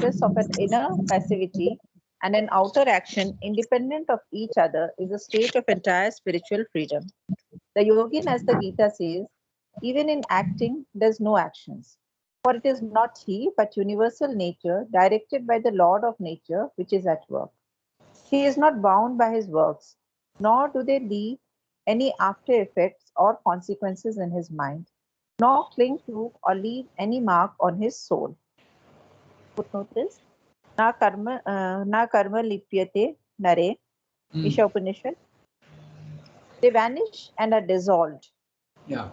practice of an inner passivity and an outer action independent of each other is a state of entire spiritual freedom. The yogin, as the Gita says, even in acting, does no actions. For it is not he, but universal nature, directed by the Lord of nature, which is at work. He is not bound by his works, nor do they leave any after effects or consequences in his mind, nor cling to or leave any mark on his soul. Footnote is na karma lipyate nare, Isha Upanishad. They vanish and are dissolved. Yeah.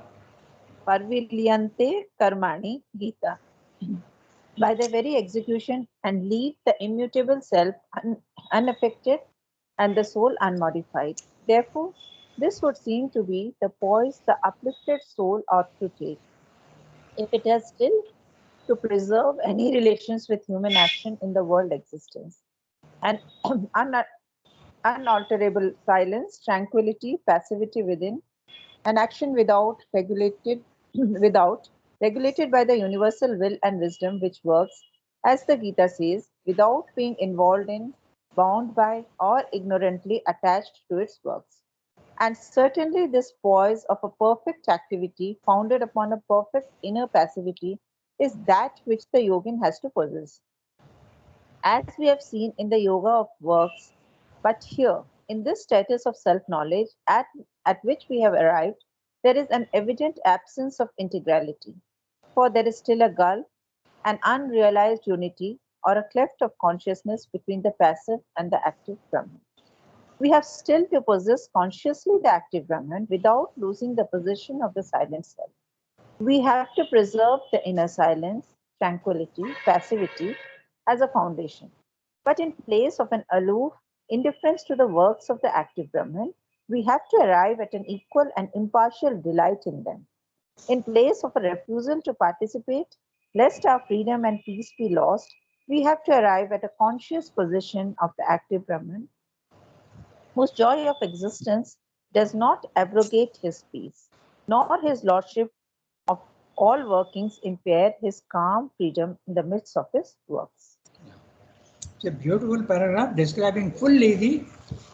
Parvilyante karmani Gita. By their very execution and leave the immutable self unaffected and the soul unmodified. Therefore, this would seem to be the poise the uplifted soul ought to take, if it has still to preserve any relations with human action in the world existence. And unalterable silence, tranquility, passivity within, and action without without regulated by the universal will and wisdom which works, as the Gita says, without being involved in, bound by, or ignorantly attached to its works. And certainly this poise of a perfect activity founded upon a perfect inner passivity is that which the yogin has to possess. As we have seen in the yoga of works, but here, in this status of self knowledge at which we have arrived, there is an evident absence of integrality, for there is still a gulf, an unrealized unity, or a cleft of consciousness between the passive and the active Brahman. We have still to possess consciously the active Brahman without losing the position of the silent self. We have to preserve the inner silence, tranquility, passivity as a foundation. But in place of an aloof indifference to the works of the active Brahman, we have to arrive at an equal and impartial delight in them. In place of a refusal to participate, lest our freedom and peace be lost, we have to arrive at a conscious position of the active Brahman, whose joy of existence does not abrogate his peace, nor his lordship of all workings impair his calm freedom in the midst of his works. It's a beautiful paragraph describing fully the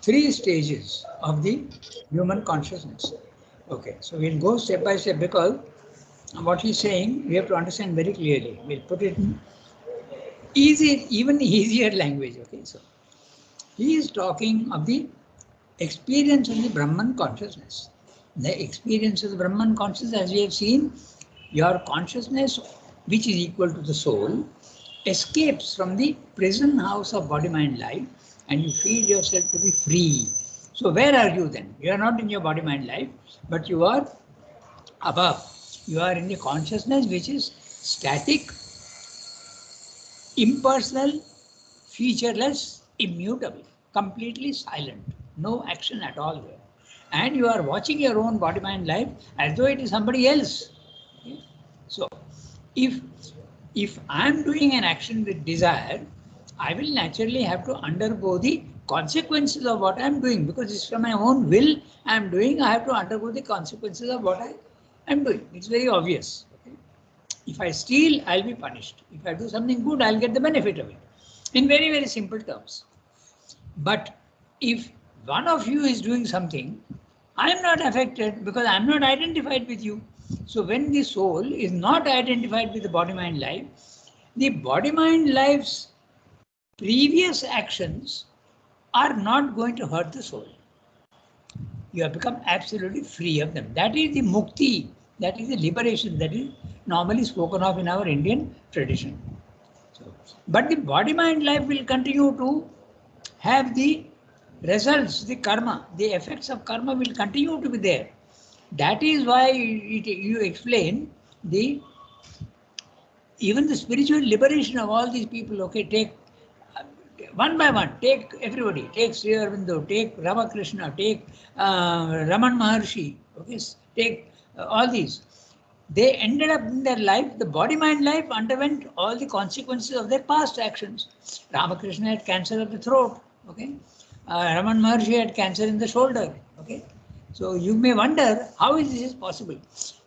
three stages of the human consciousness. Okay, so we'll go step by step because what he's saying we have to understand very clearly. We'll put it in easy, even easier language. Okay, so he is talking of the experience of the Brahman consciousness. The experience of the Brahman consciousness, as we have seen, your consciousness, which is equal to the soul, escapes from the prison house of body, mind, life, and you feel yourself to be free. So where are you then? You are not in your body, mind, life, but you are above. You are in the consciousness which is static, impersonal, featureless, immutable, completely silent, no action at all there. And you are watching your own body, mind, life as though it is somebody else. Okay? So, if I am doing an action with desire, I will naturally have to undergo the consequences of what I am doing, because it's from my own will I am doing. I have to undergo the consequences of what I am doing. It's very obvious. Okay? If I steal, I'll be punished. If I do something good, I'll get the benefit of it. In very, very simple terms. But if one of you is doing something, I am not affected because I am not identified with you. So when the soul is not identified with the body, mind, life, the body, mind, life's previous actions are not going to hurt the soul. You have become absolutely free of them. That is the mukti, that is the liberation that is normally spoken of in our Indian tradition. So, but the body, mind, life will continue to have the results, the karma, the effects of karma will continue to be there. That is why you explain even the spiritual liberation of all these people. Okay, take one by one, take everybody, take Sri Aurobindo, take Ramakrishna, take Raman Maharshi, okay, take all these. They ended up in their life, the body, mind, life underwent all the consequences of their past actions. Ramakrishna had cancer of the throat, okay. Raman Maharshi had cancer in the shoulder, okay. So you may wonder how is this possible?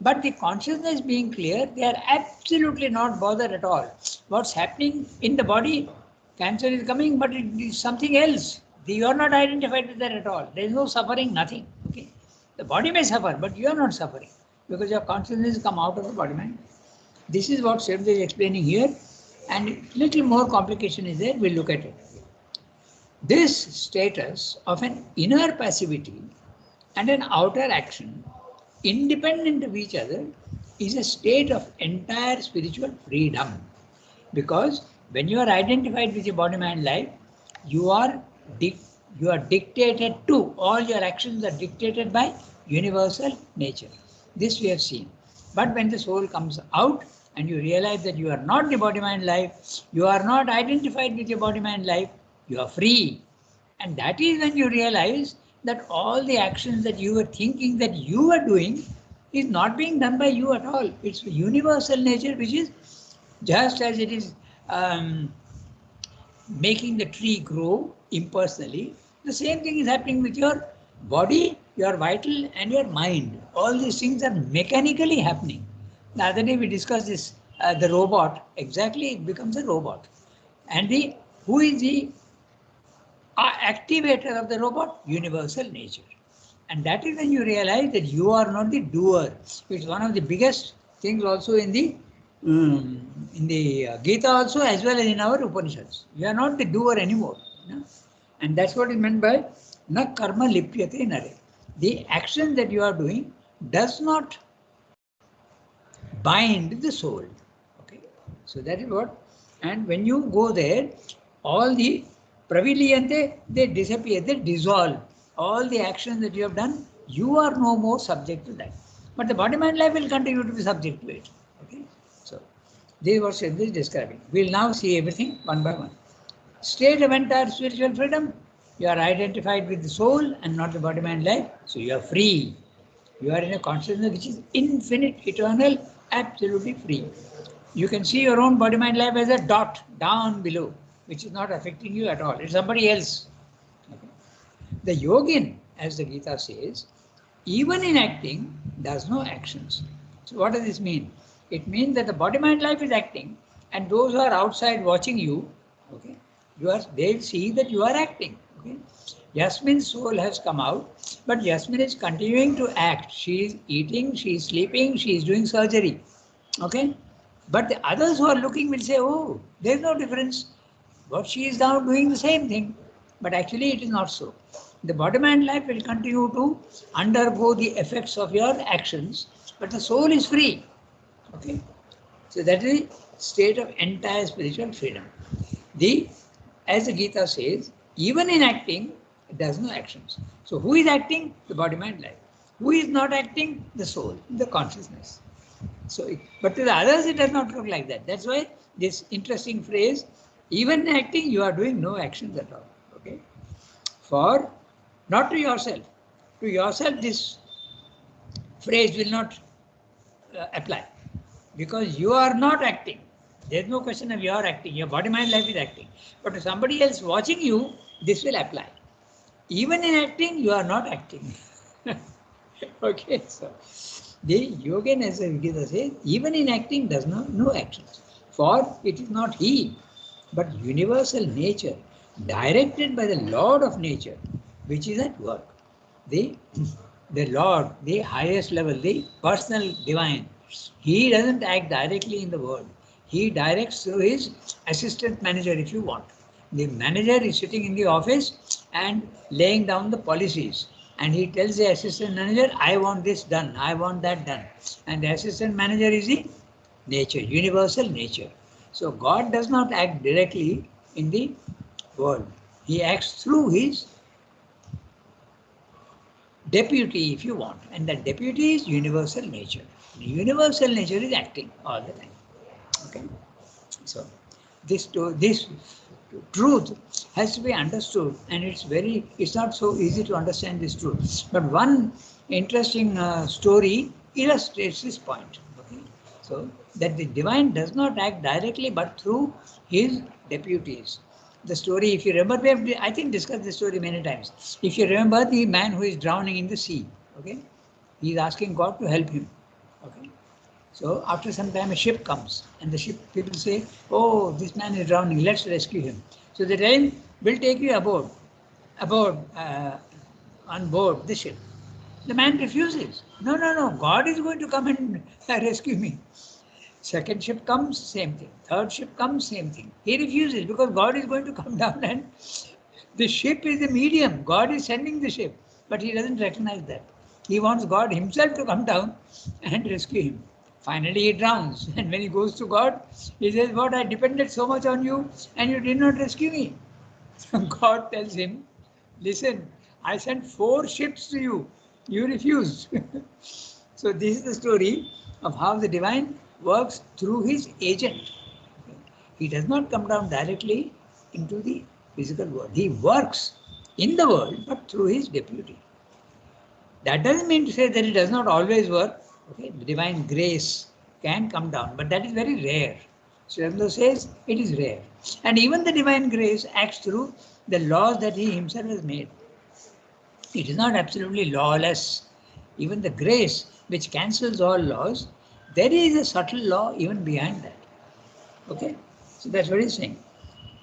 But the consciousness being clear, they are absolutely not bothered at all. What's happening in the body, cancer is coming, but it is something else. You are not identified with that at all. There is no suffering, nothing. Okay, the body may suffer, but you are not suffering because your consciousness come out of the body mind. This is what Sridhar is explaining here, and little more complication is there. We'll look at it. This status of an inner passivity and an outer action, independent of each other, is a state of entire spiritual freedom. Because when you are identified with your body, mind, life, you are dictated to, all your actions are dictated by universal nature. This we have seen. But when the soul comes out and you realize that you are not the body, mind, life, you are not identified with your body, mind, life, you are free. And that is when you realize that all the actions that you were thinking that you were doing is not being done by you at all. It's universal nature, which is just as it is making the tree grow impersonally, the same thing is happening with your body, your vital, and your mind. All these things are mechanically happening. The other day we discussed this, the robot, exactly it becomes a robot. And who is the activator of the robot? Universal nature. And that is when you realize that you are not the doer. It's one of the biggest things also in the Gita also, as well as in our Upanishads. You are not the doer anymore. No? And that's what is meant by na karma lipyate nare. The action that you are doing does not bind the soul. Okay, so that is what. And when you go there, all the praviliyante, they disappear, they dissolve. All the actions that you have done, you are no more subject to that. But the body, mind, life will continue to be subject to it. Okay, so this is what Sridhar is describing. We'll now see everything one by one. State of entire spiritual freedom. You are identified with the soul and not the body, mind, life. So you are free. You are in a consciousness which is infinite, eternal, absolutely free. You can see your own body, mind, life as a dot down below, which is not affecting you at all. It's somebody else. Okay. The yogin, as the Gita says, even in acting, does no actions. So what does this mean? It means that the body, mind, life is acting, and those who are outside watching you, okay, they'll see that you are acting. Okay. Yasmin's soul has come out, but Yasmin is continuing to act. She is eating, she is sleeping, she is doing surgery. Okay. But the others who are looking will say, oh, there's no difference. But she is now doing the same thing. But actually it is not so. The body, mind, life will continue to undergo the effects of your actions, but the soul is free. Okay. So that is the state of entire spiritual freedom. As the Gita says, even in acting, it does no actions. So who is acting? The body, mind, life. Who is not acting? The soul, the consciousness. So, but to the others, it does not look like that. That's why this interesting phrase, even in acting, you are doing no actions at all. Okay. For not to yourself. To yourself, this phrase will not apply because you are not acting. There's no question of your acting. Your body, mind, life is acting. But to somebody else watching you, this will apply. Even in acting, you are not acting. Okay, so the yogin, as the Gita says, even in acting does not no actions. For it is not he, but universal nature, directed by the Lord of nature, which is at work. The Lord, the highest level, the personal divine, he doesn't act directly in the world. He directs through his assistant manager, if you want. The manager is sitting in the office and laying down the policies. And he tells the assistant manager, I want this done, I want that done. And the assistant manager is the nature, universal nature. So God does not act directly in the world. He acts through his deputy, if you want. And that deputy is universal nature. The universal nature is acting all the time. Okay. So this truth has to be understood, and it's not so easy to understand this truth. But one interesting story illustrates this point. Okay. So that the divine does not act directly but through his deputies. The story, if you remember, we have, I think, discussed this story many times. If you remember the man who is drowning in the sea, Okay, he is asking God to help him. Okay, so after some time a ship comes, and the ship people say, "Oh, this man is drowning. Let's rescue him." So they tell him, "We'll take you aboard on board the ship." The man refuses. No, no, no. God is going to come and rescue me. Second ship comes, same thing. Third ship comes, same thing. He refuses because God is going to come down, and the ship is the medium. God is sending the ship, but he doesn't recognize that. He wants God himself to come down and rescue him. Finally, he drowns. And when he goes to God, he says, "What? I depended so much on you, and you did not rescue me." God tells him, "Listen, I sent 4 ships to you. You refused." So this is the story of how the divine works through his agent. He does not come down directly into the physical world. He works in the world, but through his deputy. That doesn't mean to say that it does not always work. Okay, the divine grace can come down, but that is very rare. Sri Aurobindo says it is rare. And even the divine grace acts through the laws that he himself has made. It is not absolutely lawless. Even the grace which cancels all laws, there is a subtle law even behind that. Okay, so that's what he's saying.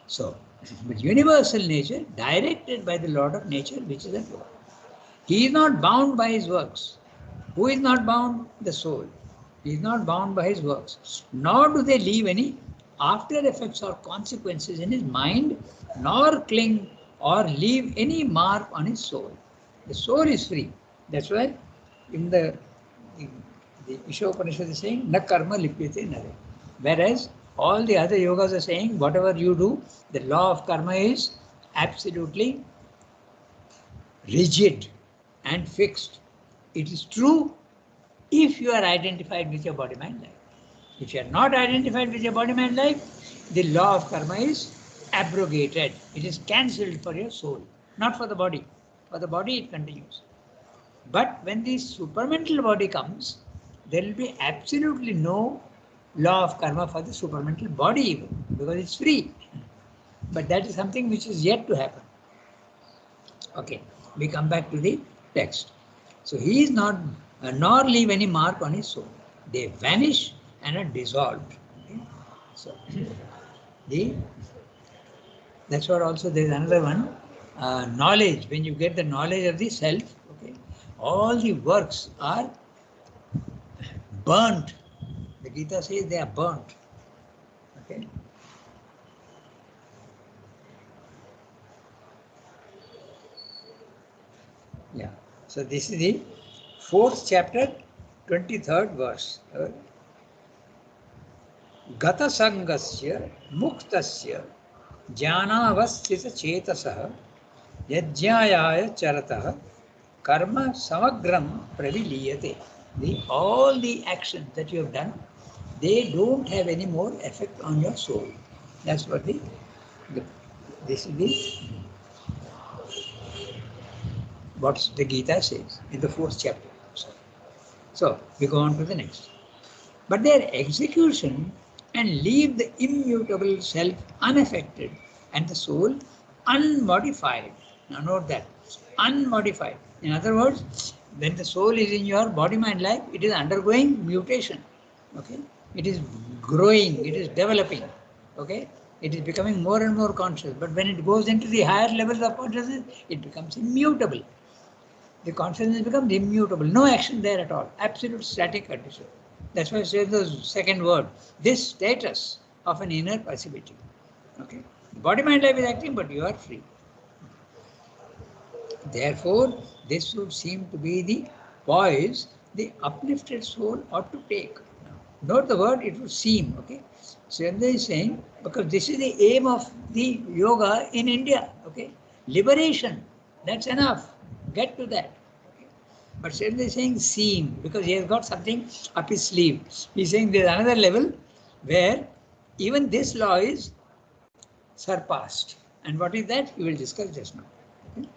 So, but universal nature, directed by the Lord of nature, which is at work. He is not bound by his works. Who is not bound? The soul. He is not bound by his works, nor do they leave any after effects or consequences in his mind, nor cling or leave any mark on his soul. The soul is free. That's why in the Ishopanishad is saying, na karma lipyate nare. Whereas all the other yogas are saying, whatever you do, the law of karma is absolutely rigid and fixed. It is true if you are identified with your body mind life. If you are not identified with your body mind life, the law of karma is abrogated. It is cancelled for your soul, not for the body. For the body, it continues. But when the supramental body comes, there will be absolutely no law of karma for the supramental body even, because it's free. But that is something which is yet to happen. Okay, we come back to the text. So he is not, nor leave any mark on his soul. They vanish and are dissolved. Okay? So that's what also there is another one. Knowledge, when you get the knowledge of the self, okay, all the works are burnt. The Gita says they are burnt. Okay. Yeah. So this is the 4th chapter, 23rd verse. Gata sangasya muktasya jnanavasthita chetasah yajnayaya charatah karma samagram praviliyate. All the actions that you have done, they don't have any more effect on your soul. That's what this is what the Gita says in the 4th chapter. So we go on to the next. But their execution and leave the immutable self unaffected and the soul unmodified. Now note that, unmodified. In other words, when the soul is in your body mind life, it is undergoing mutation. Okay, it is growing, it is developing. Okay, it is becoming more and more conscious. But when it goes into the higher levels of consciousness, it becomes immutable. The consciousness becomes immutable, no action there at all, absolute static condition. That's why I say the second word, this status of an inner passivity. Okay, body mind life is acting, but you are free. Therefore, this would seem to be the poise the uplifted soul ought to take. Note the word, it would seem. Okay, so is saying, because this is the aim of the yoga in India. Okay, liberation. That's enough. Get to that. But Sridhar is saying seem, because he has got something up his sleeve. He's saying there's another level where even this law is surpassed. And what is that? We will discuss just now. Okay?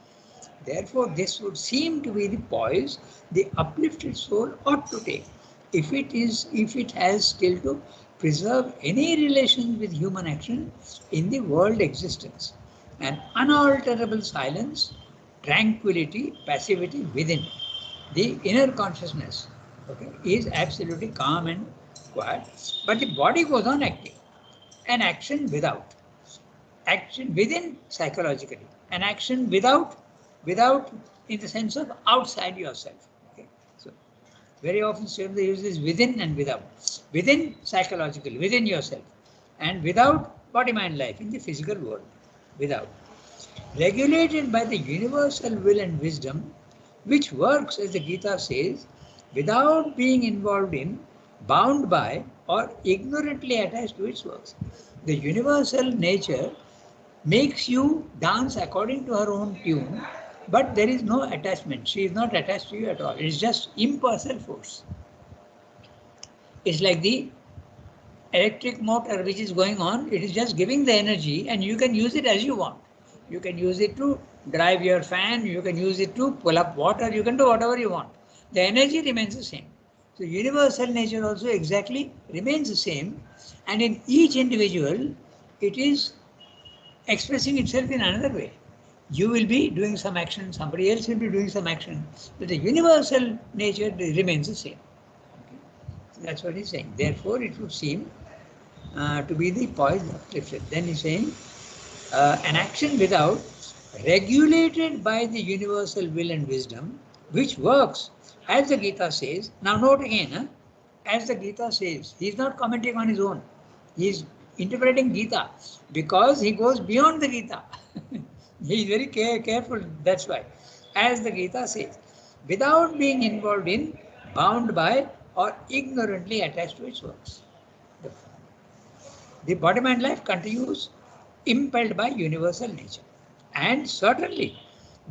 Therefore, this would seem to be the poise the uplifted soul ought to take. If it has still to preserve any relation with human action in the world existence, an unalterable silence, tranquility, passivity within. the inner consciousness, okay, is absolutely calm and quiet, but the body goes on acting. An action without, action within psychologically, an action without in the sense of outside yourself. Okay, so very often Srivamda uses within and without, within psychologically, within yourself, and without body mind life in the physical world, without. Regulated by the universal will and wisdom, which works, as the Gita says, without being involved in, bound by, or ignorantly attached to its works. The universal nature makes you dance according to her own tune, but there is no attachment. She is not attached to you at all. It's just impersonal force. It's like the electric motor which is going on, it is just giving the energy and you can use it as you want. You can use it to drive your fan, you can use it to pull up water, you can do whatever you want. The energy remains the same. So universal nature also exactly remains the same, and in each individual it is expressing itself in another way. You will be doing some action, somebody else will be doing some action, but the universal nature remains the same. Okay? So that's what he's saying. Therefore, it would seem to be the poise of Clifford. Then he's saying an action without, regulated by the universal will and wisdom, which works, as the Gita says. Now note again, as the Gita says, he's not commenting on his own. He's interpreting Gita because he goes beyond the Gita. He is very careful, that's why. As the Gita says, without being involved in, bound by, or ignorantly attached to its works. The body mind life continues impelled by universal nature. And certainly,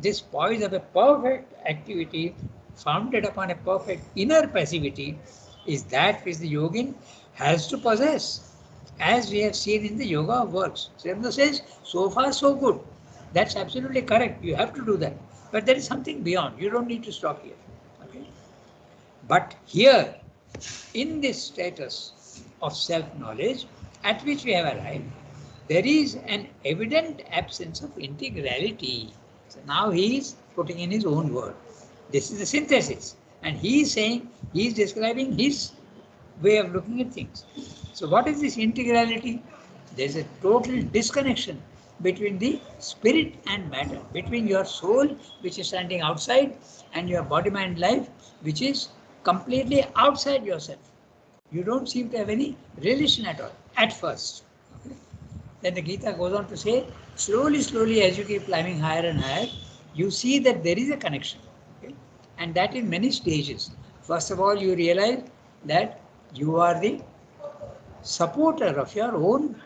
this poise of a perfect activity founded upon a perfect inner passivity is that which the yogin has to possess, as we have seen in the Yoga of Works. Srivamda says, so far so good. That's absolutely correct. You have to do that. But there is something beyond. You don't need to stop here. Okay? But here, in this status of self-knowledge at which we have arrived, there is an evident absence of integrality. So now he is putting in his own word. This is the synthesis. And he is saying, he is describing his way of looking at things. So what is this integrality? There is a total disconnection between the spirit and matter, between your soul, which is standing outside, and your body, mind, life, which is completely outside yourself. You don't seem to have any relation at all, at first. Then the Gita goes on to say, slowly, slowly, as you keep climbing higher and higher, you see that there is a connection. Okay? And that in many stages. First of all, you realize that you are the supporter of your own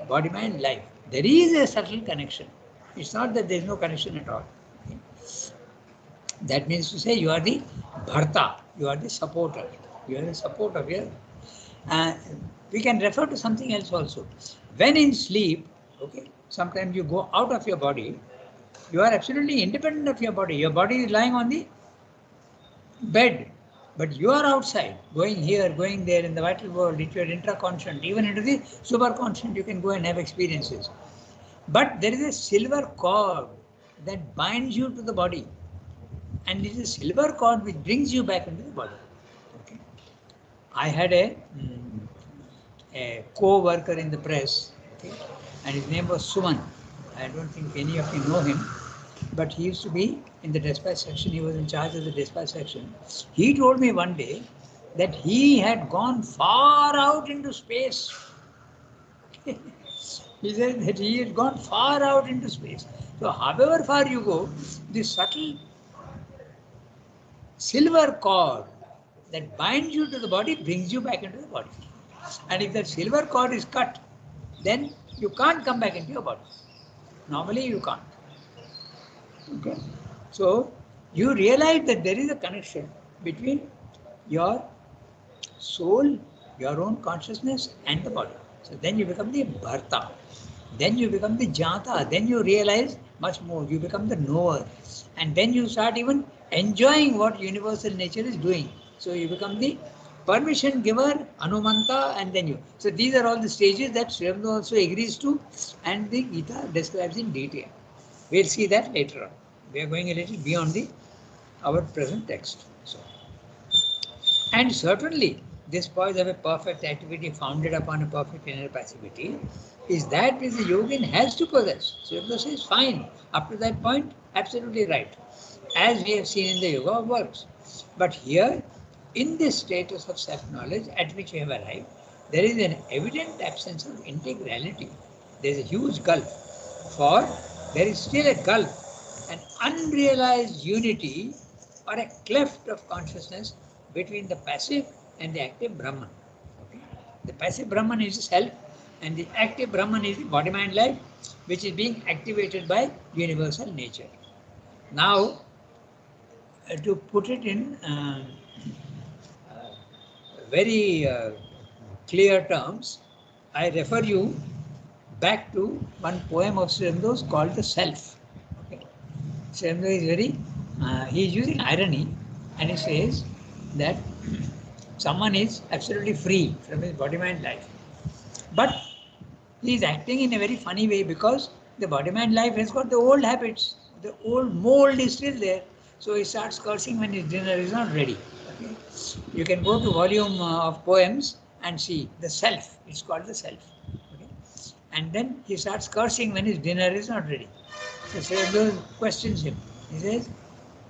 body, mind, life. There is a subtle connection. It's not that there is no connection at all. Okay? That means to say you are the bharta, you are the supporter. You are the support of your. We can refer to something else also. When in sleep, okay, sometimes you go out of your body, you are absolutely independent of your body. Your body is lying on the bed, but you are outside, going here, going there in the vital world, into your intraconscient, even into the superconscient, you can go and have experiences. But there is a silver cord that binds you to the body, and it is a silver cord which brings you back into the body. Okay. I had a co-worker in the press, okay, and his name was Suman. I don't think any of you know him, but he used to be in the dispatch section. He was in charge of the dispatch section. He told me one day that he had gone far out into space. He said that he had gone far out into space. So however far you go, this subtle silver cord that binds you to the body brings you back into the body. And if that silver cord is cut, then you can't come back into your body. Normally you can't. Okay. So you realize that there is a connection between your soul, your own consciousness, and the body. So then you become the bharta. Then you become the jata. Then you realize much more. You become the knower. And then you start even enjoying what universal nature is doing. So you become the permission giver, Anumanta, and then you. So these are all the stages that Srivamda also agrees to, and the Gita describes in detail. We'll see that later on. We are going a little beyond our present text. And certainly, this poise of a perfect activity founded upon a perfect inner passivity is that which the yogin has to possess. So this is fine. Up to that point, absolutely right. As we have seen in the yoga of works. But here, in this status of self-knowledge at which we have arrived, there is an evident absence of integrality. There is a huge gulf. For there is still a gulf, an unrealized unity or a cleft of consciousness between the passive and the active Brahman. Okay? The passive Brahman is the self, and the active Brahman is the body mind life, which is being activated by universal nature. Now, to put it in very clear terms, I refer you back to one poem of Sri Aurobindo called The Self. Okay. Sri Aurobindo is very, he is using irony, and he says that someone is absolutely free from his body mind life. But he is acting in a very funny way because the body mind life has got the old habits. The old mold is still there. So he starts cursing when his dinner is not ready. Okay? You can go to volume of poems and see The Self. It's called The Self. Okay? And then he starts cursing when his dinner is not ready. So Sri Aurobindo questions him. He says,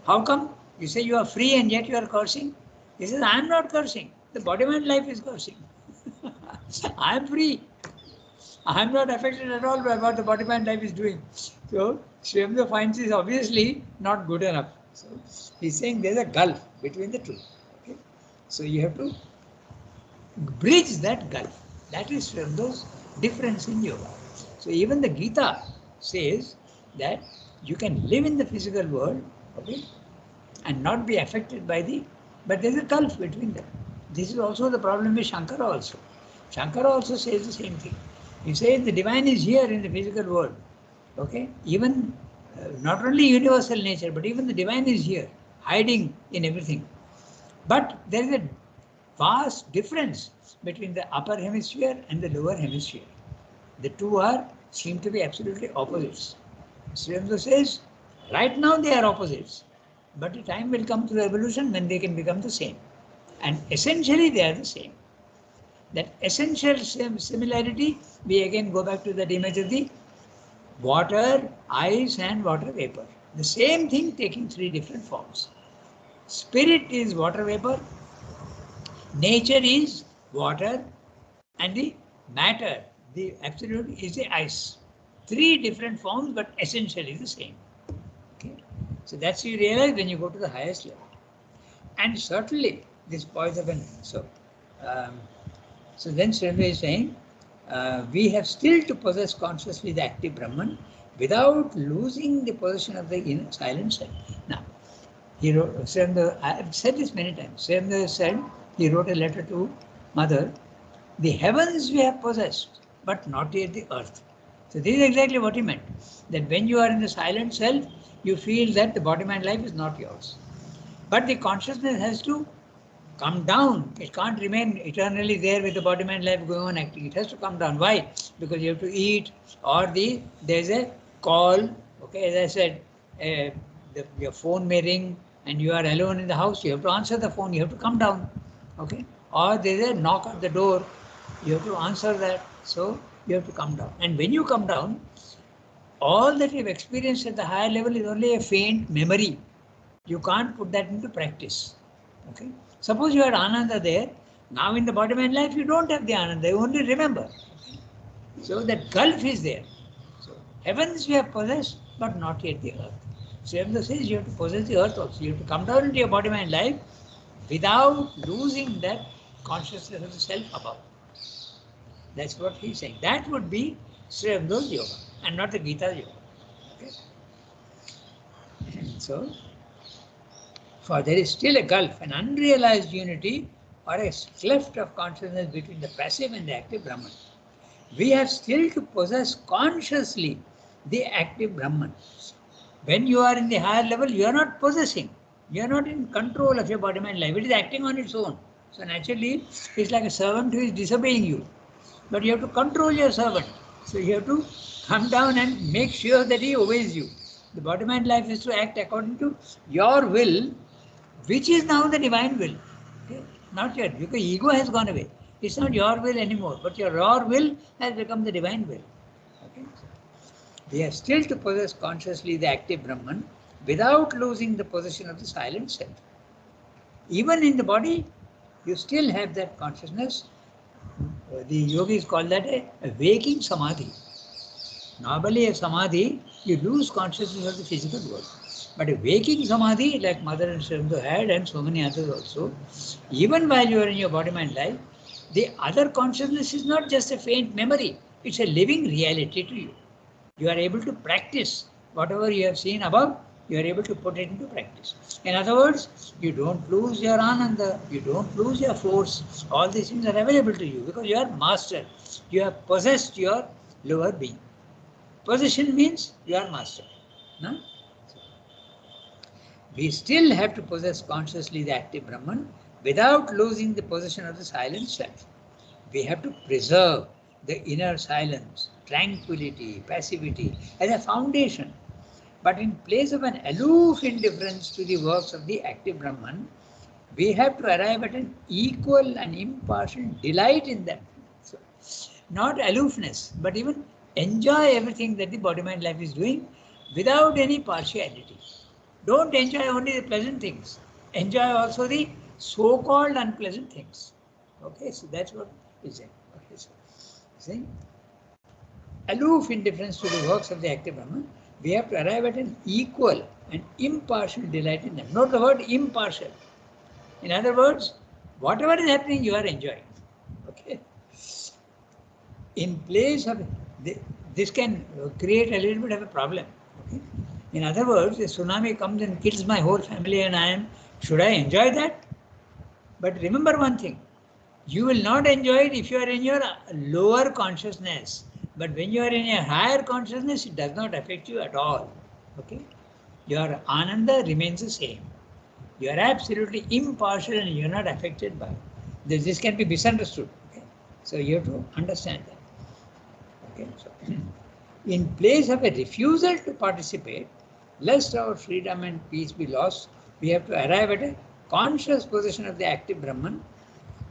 how come you say you are free and yet you are cursing? He says, I am not cursing. The body mind life is cursing. I am free. I am not affected at all by what the body mind life is doing. So Sri Aurobindo finds this obviously not good enough. So he's saying there's a gulf between the two. Okay? So you have to bridge that gulf. That is Sri Aurobindo's difference in yoga. So even the Gita says that you can live in the physical world, okay, and not be affected by but there's a gulf between them. This is also the problem with Shankara also. Shankara also says the same thing. He says the divine is here in the physical world. Okay? Even not only universal nature, but even the divine is here, hiding in everything. But there is a vast difference between the upper hemisphere and the lower hemisphere. The two seem to be absolutely opposites. Sri Aurobindo says, right now they are opposites, but the time will come to the evolution when they can become the same. And essentially they are the same. That essential similarity, we again go back to that image of the water, ice and water vapor. The same thing taking three different forms. Spirit is water vapor, nature is water, and the matter, the absolute, is the ice. Three different forms, but essentially the same. Okay? So that's you realize when you go to the highest level. And certainly this poise of an so then Sri Aurobindo is saying, we have still to possess consciously the active Brahman without losing the possession of the inner silent self. Now, he wrote, Sri Aurobindo, I have said this many times, Sri Aurobindo said, he wrote a letter to Mother, the heavens we have possessed, but not yet the earth. So this is exactly what he meant, that when you are in the silent self, you feel that the body-mind life is not yours. But the consciousness has to come down. It can't remain eternally there with the body-mind life going on acting. It has to come down. Why? Because you have to eat, or there's a call. Okay, as I said, your phone may ring and you are alone in the house. You have to answer the phone. You have to come down. Okay, or there's a knock at the door. You have to answer that. So you have to come down. And when you come down, all that you've experienced at the higher level is only a faint memory. You can't put that into practice. Okay. Suppose you had Ananda there, now in the body-mind life you don't have the Ananda, you only remember. So that gulf is there. So heavens you have possessed, but not yet the earth. So Aurobindo says you have to possess the earth also. You have to come down into your body-mind life without losing that consciousness of the self above. That's what he's saying. That would be Sri Aurobindo's yoga and not the Gita's yoga. Okay. So, for there is still a gulf, an unrealized unity or a cleft of consciousness between the passive and the active Brahman. We have still to possess consciously the active Brahman. When you are in the higher level, you are not possessing. You are not in control of your body-mind life. It is acting on its own. So naturally, it's like a servant who is disobeying you. But you have to control your servant. So you have to come down and make sure that he obeys you. The body-mind life is to act according to your will, which is now the divine will. Okay? Not yet, because ego has gone away. It's not your will anymore, but your raw will has become the divine will. Okay? We are still to possess consciously the active Brahman without losing the possession of the silent self. Even in the body, you still have that consciousness. The yogis call that a waking samadhi. Normally, a samadhi, you lose consciousness of the physical world. But a waking samadhi, like Mother and Srimdu had, and so many others also, even while you are in your body, mind, life, the other consciousness is not just a faint memory, it's a living reality to you. You are able to practice whatever you have seen above, you are able to put it into practice. In other words, you don't lose your ananda, you don't lose your force. All these things are available to you because you are master. You have possessed your lower being. Possession means you are master. No? We still have to possess consciously the active Brahman without losing the possession of the silent self. We have to preserve the inner silence, tranquility, passivity as a foundation. But in place of an aloof indifference to the works of the active Brahman, we have to arrive at an equal and impartial delight in them. So, not aloofness, but even enjoy everything that the body mind life is doing without any partiality. Don't enjoy only the pleasant things. Enjoy also the so-called unpleasant things. Okay, so that's what is it. Okay, so saying aloof indifference to the works of the active Brahman, we have to arrive at an equal and impartial delight in them. Note the word impartial. In other words, whatever is happening, you are enjoying. Okay. In place of this can create a little bit of a problem. Okay. In other words, a tsunami comes and kills my whole family, and should I enjoy that? But remember one thing, you will not enjoy it if you are in your lower consciousness. But when you are in a higher consciousness, it does not affect you at all. Okay? Your ananda remains the same. You are absolutely impartial and you are not affected by it. This can be misunderstood. Okay? So you have to understand that. Okay? So, in place of a refusal to participate, lest our freedom and peace be lost, we have to arrive at a conscious possession of the active Brahman,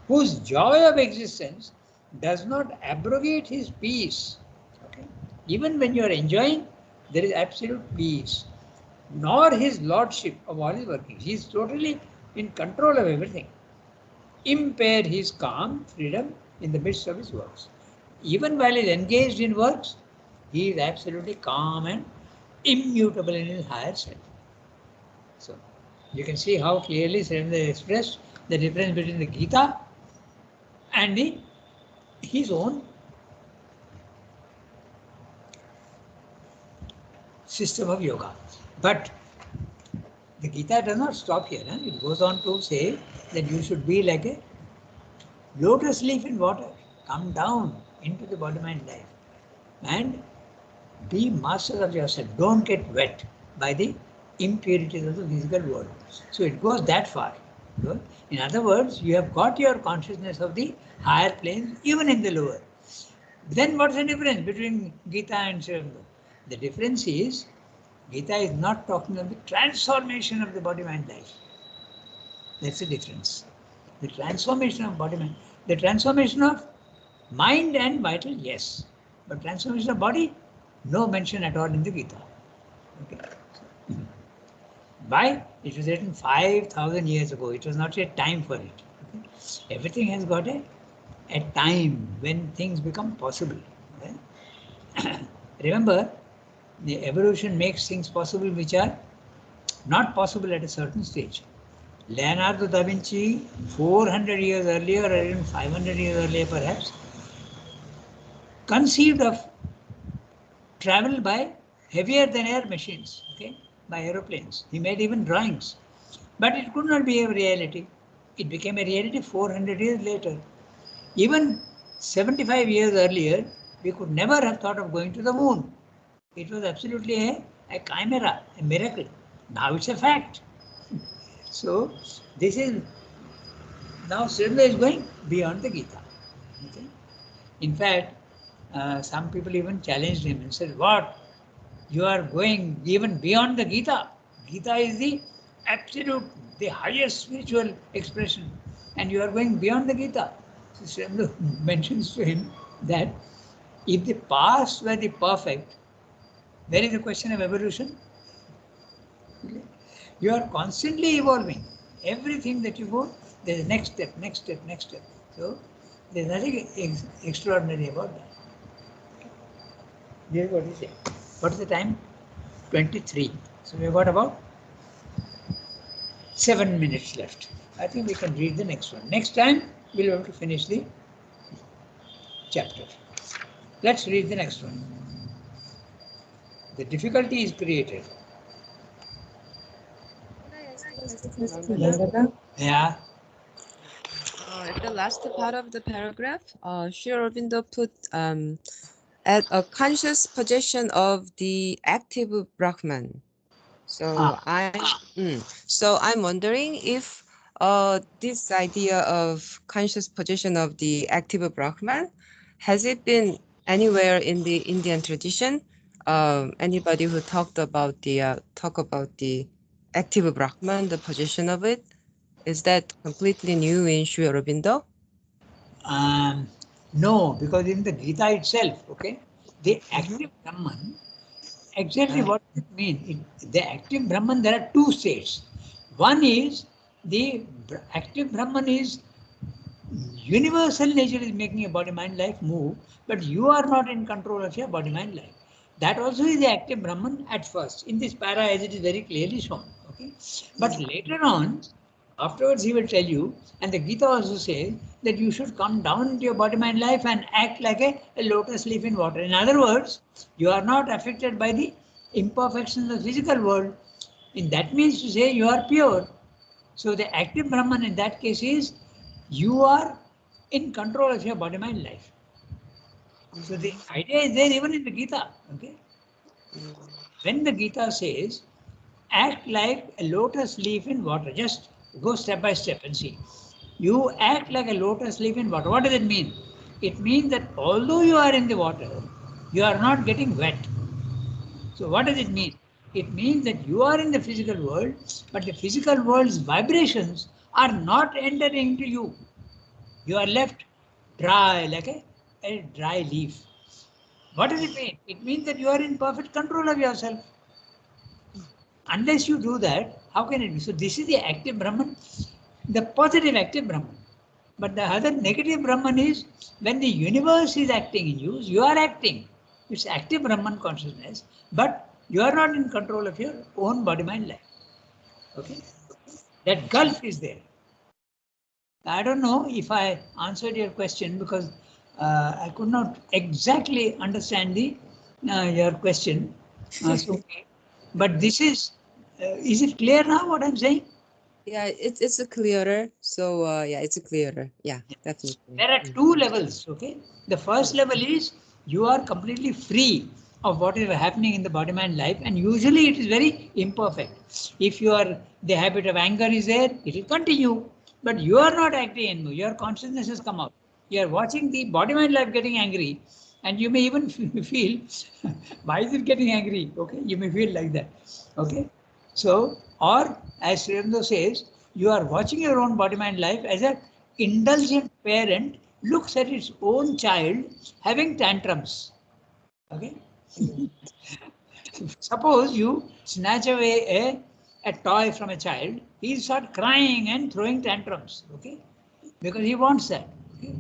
whose joy of existence does not abrogate his peace. Okay? Even when you are enjoying, there is absolute peace, nor his lordship of all his workings. He is totally in control of everything. Impair his calm, freedom in the midst of his works. Even while he is engaged in works, he is absolutely calm and immutable in his higher self. So, you can see how clearly Srivendra expressed the difference between the Gita and his own system of yoga. But the Gita does not stop here. It goes on to say that you should be like a lotus leaf in water. Come down into the body, mind, life and be master of yourself. Don't get wet by the impurities of the physical world. So it goes that far. In other words, you have got your consciousness of the higher planes even in the lower. Then what's the difference between Gita and Srivendra? The difference is Gita is not talking of the transformation of the body, mind, life. That's the difference. The transformation of body, mind. The transformation of mind and vital, yes. But transformation of body, no mention at all in the Gita. Okay. Why? It was written 5,000 years ago. It was not yet time for it. Okay. Everything has got a time when things become possible. Okay. Remember, the evolution makes things possible which are not possible at a certain stage. Leonardo da Vinci, 400 years earlier or even 500 years earlier perhaps, conceived of travel by heavier than air machines, okay, by aeroplanes. He made even drawings. But it could not be a reality. It became a reality 400 years later. Even 75 years earlier, we could never have thought of going to the moon. It was absolutely a chimera, a miracle. Now it's a fact. So this is, now Srivendra is going beyond the Gita. Okay? In fact, some people even challenged him and said, what? You are going even beyond the Gita. Gita is the absolute, the highest spiritual expression. and you are going beyond the Gita. So Sri Aurobindo mentions to him that if the past were the perfect, there is a question of evolution. You are constantly evolving. Everything that you go, there is next step, next step, next step. So there is nothing extraordinary about that. This is what he said. What is the time? 23. So we have got about 7 minutes left. I think we can read the next one. Next time we'll be able to finish the chapter. Let's read the next one. The difficulty is created. Yeah. At the last part of the paragraph, Sri Aurobindo put at a conscious possession of the active Brahman. So I'm wondering if this idea of conscious possession of the active Brahman, has it been anywhere in the Indian tradition? Anybody who talk about the active Brahman, the possession of it, is that completely new in Sri Aurobindo? No, because in the Gita itself, okay, the active Brahman, exactly what it means. The active Brahman, there are two states. One is the active Brahman is universal nature is making your body mind life move, but you are not in control of your body mind life. That also is the active Brahman at first. In this para, as it is very clearly shown. Okay, but later on, afterwards he will tell you, and the Gita also says that you should come down into your body mind life and act like a lotus leaf in water. In other words, you are not affected by the imperfections of the physical world. In that means to say you are pure. So the active Brahman in that case is you are in control of your body mind life. So the idea is there even in the Gita. Okay, when the Gita says act like a lotus leaf in water, just go step by step and see. You act like a lotus leaf in water. What does it mean? It means that although you are in the water, you are not getting wet. So what does it mean? It means that you are in the physical world, but the physical world's vibrations are not entering into you. You are left dry like a dry leaf. What does it mean? It means that you are in perfect control of yourself. Unless you do that, how can it be? So this is the active Brahman, the positive active Brahman. But the other negative Brahman is when the universe is acting in you, you are acting. It's active Brahman consciousness, but you are not in control of your own body mind life. Okay? That gulf is there. I don't know if I answered your question because I could not exactly understand your question. But this is it clear now what I'm saying? Yeah, it's a clearer. So yeah, it's a clearer. Yeah, definitely. There are two levels. Okay, the first level is you are completely free of what is happening in the body mind life, and usually it is very imperfect. If the habit of anger is there, it will continue, but you are not acting anymore. Your consciousness has come out. You are watching the body mind life getting angry, and you may even feel why is it getting angry? Okay, you may feel like that. Okay, so or as Sri Aurobindo says, you are watching your own body mind life as a indulgent parent looks at its own child having tantrums. Okay. Suppose you snatch away a toy from a child, he'll start crying and throwing tantrums. Okay, because he wants that. Okay,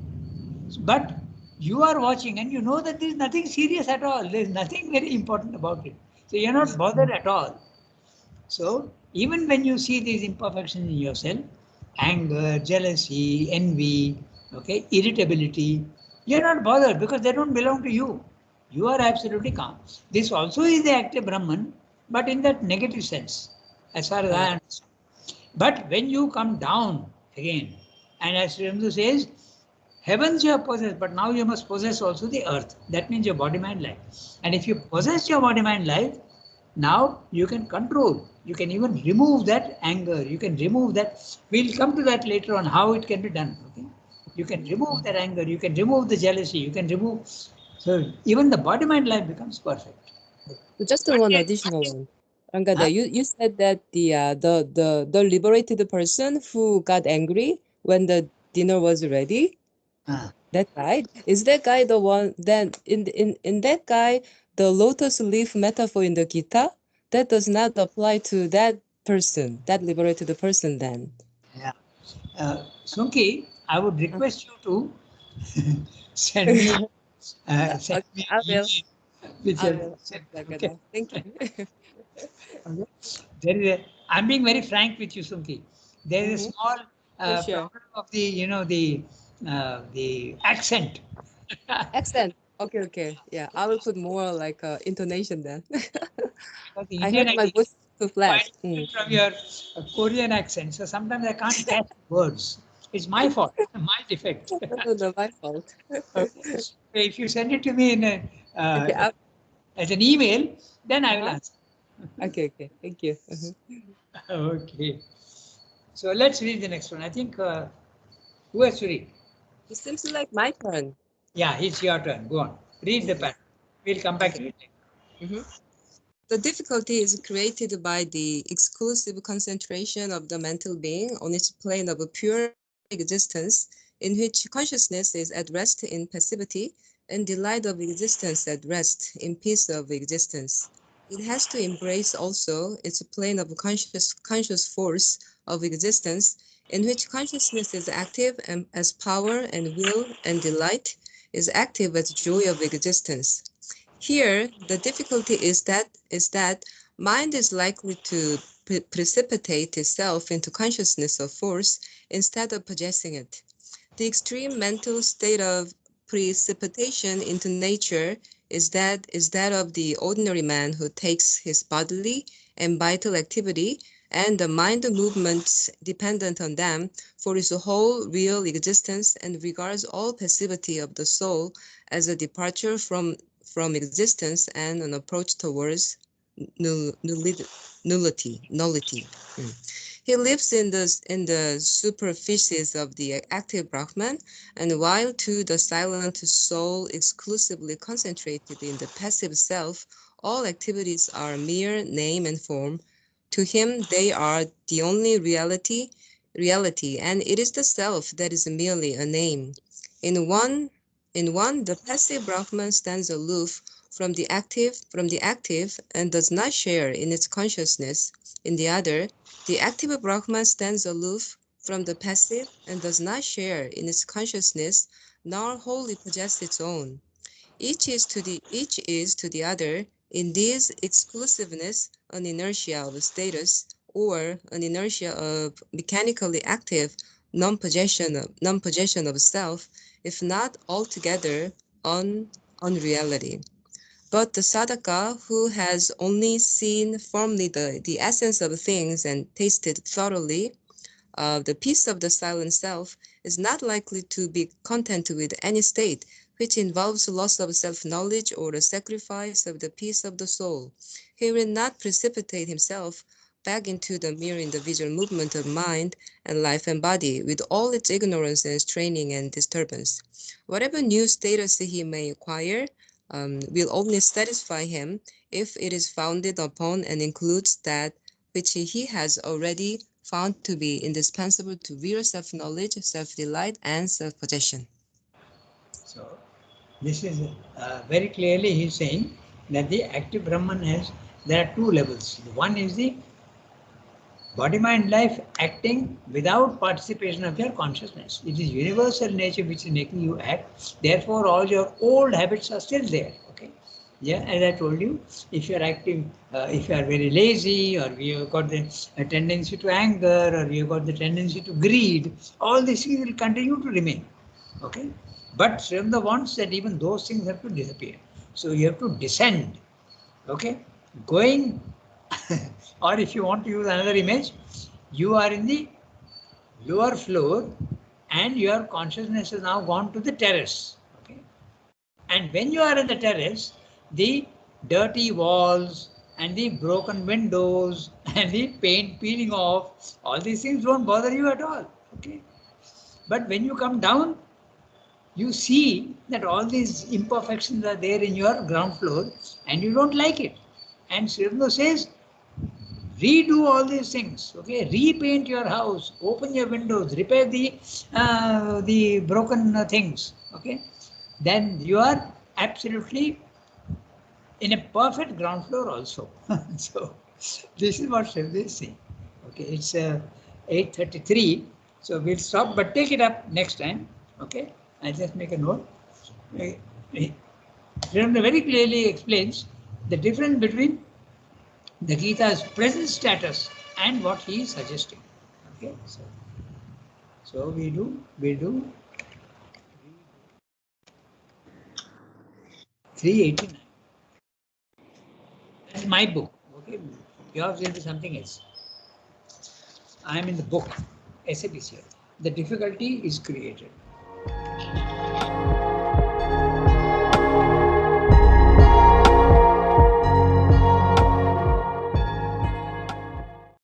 but you are watching and you know that there is nothing serious at all. There is nothing very important about it. So you're not bothered at all. So even when you see these imperfections in yourself, anger, jealousy, envy, okay, irritability, you're not bothered because they don't belong to you. You are absolutely calm. This also is the active Brahman, but in that negative sense, as far as I understand. But when you come down again, and as Sri Aurobindo says, heavens you have possessed, but now you must possess also the earth. That means your body, mind, life. And if you possess your body, mind, life, now you can control. You can even remove that anger. You can remove that. We'll come to that later on how it can be done. Okay? You can remove that anger. You can remove the jealousy. You can remove. So even the body, mind, life becomes perfect. Just one additional one. Rangada, you said that the liberated person who got angry when the dinner was ready. Ah. That guy, is that guy the one? Then in that guy, the lotus leaf metaphor in the Gita, that does not apply to that person, that liberated person. Then Yeah. Sunki, I would request you to send me send okay, me I an will. email with I your will. consent. Okay. Raghunath. Thank you. Okay. There is a, I'm being very frank with you, Sunki. There is a Mhm. small For sure. problem of the accent. Accent. Okay, okay. Yeah, I will put more like intonation then. Because the I Indian heard my accent voice is too flat. quite different from your Korean accent. So sometimes I can't catch words. It's my fault, my defect. No, no, my fault. Okay. If you send it to me in a, Okay, as an email, then I will uh-huh. answer. Okay, okay. Thank you. Okay. So let's read the next one. I think who has to read? It seems like my turn. Yeah, it's your turn. Go on. Read the Okay. pattern. We'll come back Okay. to it later. Mhm. The difficulty is created by the exclusive concentration of the mental being on its plane of pure existence, in which consciousness is at rest in passivity and delight of existence at rest in peace of existence. It has to embrace also its plane of conscious force of existence, in which consciousness is active and as power and will and delight is active as joy of existence. Here, the difficulty is that mind is likely to precipitate itself into consciousness of force instead of possessing it. The extreme mental state of precipitation into nature is that of the ordinary man who takes his bodily and vital activity and the mind movements dependent on them for his whole real existence and regards all passivity of the soul as a departure from existence and an approach towards nullity. He lives in the superficies of the active Brahman, and while to the silent soul exclusively concentrated in the passive self, all activities are mere name and form. To him, they are the only reality, and it is the self that is merely a name. In one, the passive Brahman stands aloof from the active and does not share in its consciousness. In the other, the active Brahman stands aloof from the passive and does not share in its consciousness, nor wholly possess its own. Each is to the other in this exclusiveness an inertia of status or an inertia of mechanically active non-possession of self, if not altogether unreality. But the sadhaka who has only seen firmly the essence of things and tasted thoroughly the peace of the silent self is not likely to be content with any state which involves loss of self-knowledge or the sacrifice of the peace of the soul. He will not precipitate himself back into the mere individual movement of mind and life and body with all its ignorance and straining and disturbance. Whatever new status he may acquire will only satisfy him if it is founded upon and includes that which he has already found to be indispensable to real self-knowledge, self-delight, and self-possession. So this is very clearly he's saying that the active Brahman there are two levels. One is the body, mind, life acting without participation of your consciousness. It is universal nature which is making you act. Therefore, all your old habits are still there. Okay. Yeah, as I told you, if you are active, if you are very lazy, or you've got the tendency to anger, or you've got the tendency to greed, all these things will continue to remain. Okay. But Srivanda wants that even those things have to disappear. So you have to descend. Okay. Going or if you want to use another image, you are in the lower floor and your consciousness has now gone to the terrace. Okay? And when you are in the terrace, the dirty walls and the broken windows and the paint peeling off, all these things don't bother you at all. Okay? But when you come down, you see that all these imperfections are there in your ground floor and you don't like it. And Sri Aurobindo says, redo all these things. Okay, repaint your house, open your windows, repair the broken things. Okay, then you are absolutely in a perfect ground floor also. So this is what Shivdev is saying. Okay, it's 8:33, so we'll stop, but take it up next time. Okay, I'll just make a note. Srinath very clearly explains the difference between the Gita's present status and what he is suggesting. Okay, so we do 389. That's my book. Okay, yours will be something else. I am in the book, SAPCL. The difficulty is created.